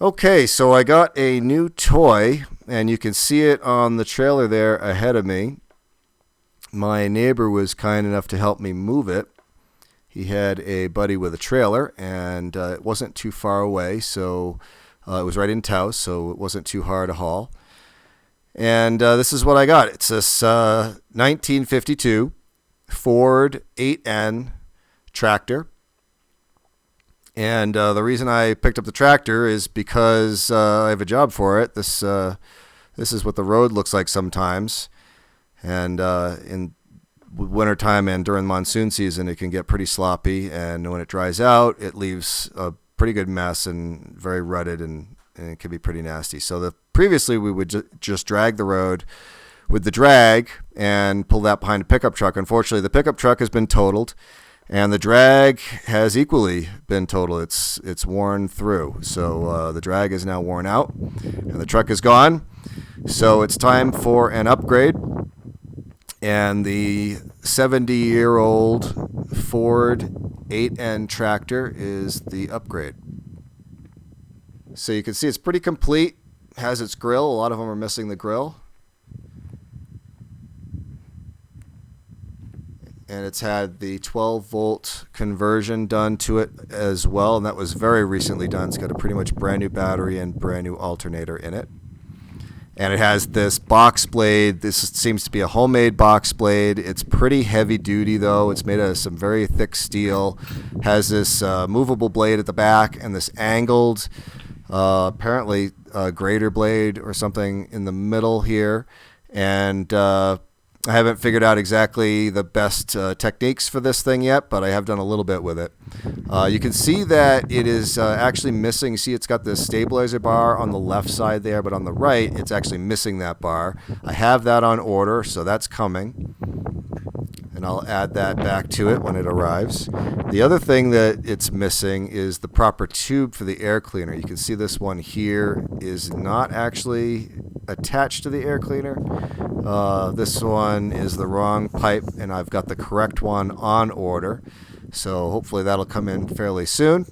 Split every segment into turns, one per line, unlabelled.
Okay, so I got a new toy, and you can see it on the trailer there ahead of me. My neighbor was kind enough to help me move it. He had a buddy with a trailer, and it wasn't too far away, so it was right in Taos, so it wasn't too hard to haul. And this is what I got. It's this 1952 Ford 8N tractor. And the reason I picked up the tractor is because I have a job for it. This is what the road looks like sometimes. And in wintertime and during monsoon season, it can get pretty sloppy. And when it dries out, it leaves a pretty good mess and very rutted, and it can be pretty nasty. So previously, we would just drag the road with the drag and pull that behind a pickup truck. Unfortunately, the pickup truck has been totaled. And the drag has equally been total. It's worn through. So the drag is now worn out, and the truck is gone. So it's time for an upgrade. And the 70-year-old Ford 8N tractor is the upgrade. So you can see it's pretty complete. Has its grill. A lot of them are missing the grill. And it's had the 12-volt conversion done to it as well, and that was very recently done. It's got a pretty much brand new battery and brand new alternator in it. And it has this box blade. This seems to be a homemade box blade. It's pretty heavy duty, though. It's made out of some very thick steel. Has this movable blade at the back and this angled, apparently grater blade or something in the middle here. And I haven't figured out exactly the best techniques for this thing yet, but I have done a little bit with it. You can see that it is actually missing. You see it's got the stabilizer bar on the left side there, but on the right, it's actually missing that bar. I have that on order, so that's coming. And I'll add that back to it when it arrives. The other thing that it's missing is the proper tube for the air cleaner. You can see this one here is not actually attached to the air cleaner. This one is the wrong pipe, and I've got the correct one on order. So hopefully that'll come in fairly soon.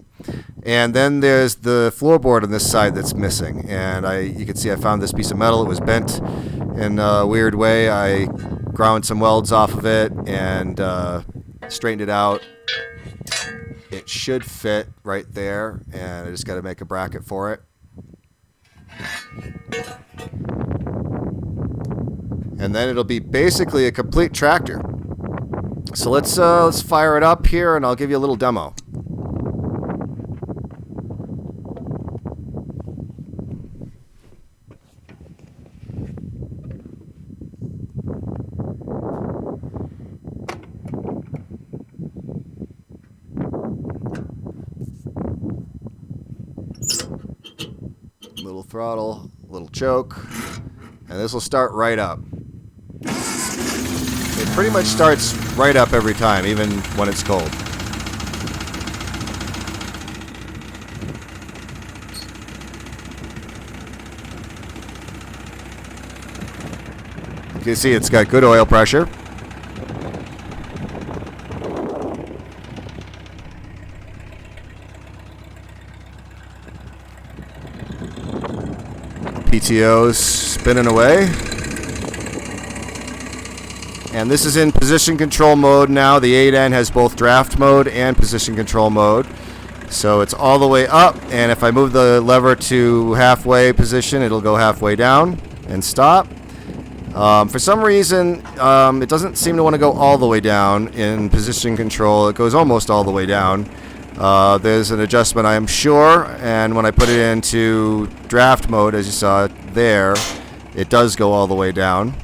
And then there's the floorboard on this side that's missing. And you can see I found this piece of metal. It was bent in a weird way. I ground some welds off of it and straightened it out. It should fit right there, and I just got to make a bracket for it. And then it'll be basically a complete tractor. So let's fire it up here, and I'll give you a little demo. Little throttle, little choke, and this will start right up. It pretty much starts right up every time, even when it's cold. You can see it's got good oil pressure. PTO's spinning away. And this is in position control mode now. The 8N has both draft mode and position control mode. So it's all the way up, and if I move the lever to halfway position, it'll go halfway down and stop. For some reason, it doesn't seem to want to go all the way down in position control. It goes almost all the way down. There's an adjustment, I am sure, and when I put it into draft mode, as you saw there, it does go all the way down.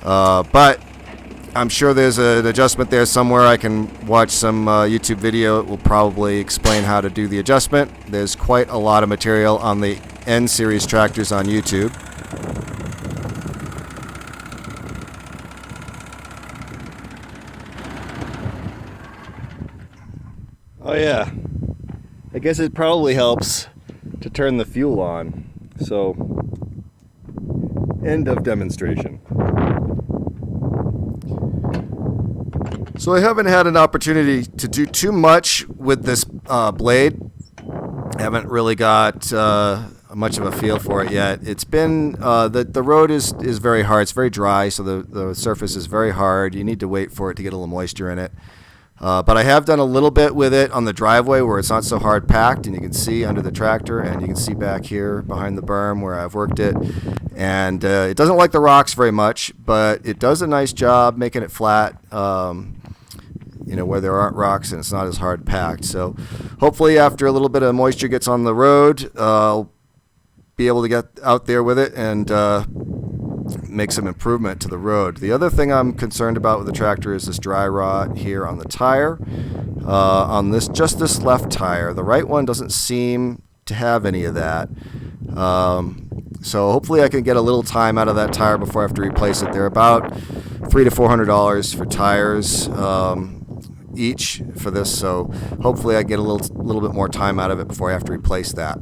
But I'm sure there's an adjustment there somewhere. I can watch some YouTube video. It will probably explain how to do the adjustment. There's quite a lot of material on the N-Series tractors on YouTube. Oh yeah, I guess it probably helps to turn the fuel on. So, end of demonstration. So I haven't had an opportunity to do too much with this blade. Haven't really got much of a feel for it yet. It's been the road is very hard. It's very dry, so the surface is very hard. You need to wait for it to get a little moisture in it. But I have done a little bit with it on the driveway where it's not so hard packed, and you can see under the tractor, and you can see back here behind the berm where I've worked it. And it doesn't like the rocks very much, but it does a nice job making it flat. Where there aren't rocks and it's not as hard packed. So hopefully after a little bit of moisture gets on the road, I'll be able to get out there with it and make some improvement to the road. The other thing I'm concerned about with the tractor is this dry rot here on the tire. On this left tire. The right one doesn't seem to have any of that. So hopefully I can get a little time out of that tire before I have to replace it. They're about $300 to $400 for tires each for this, so hopefully I get a little bit more time out of it before I have to replace that.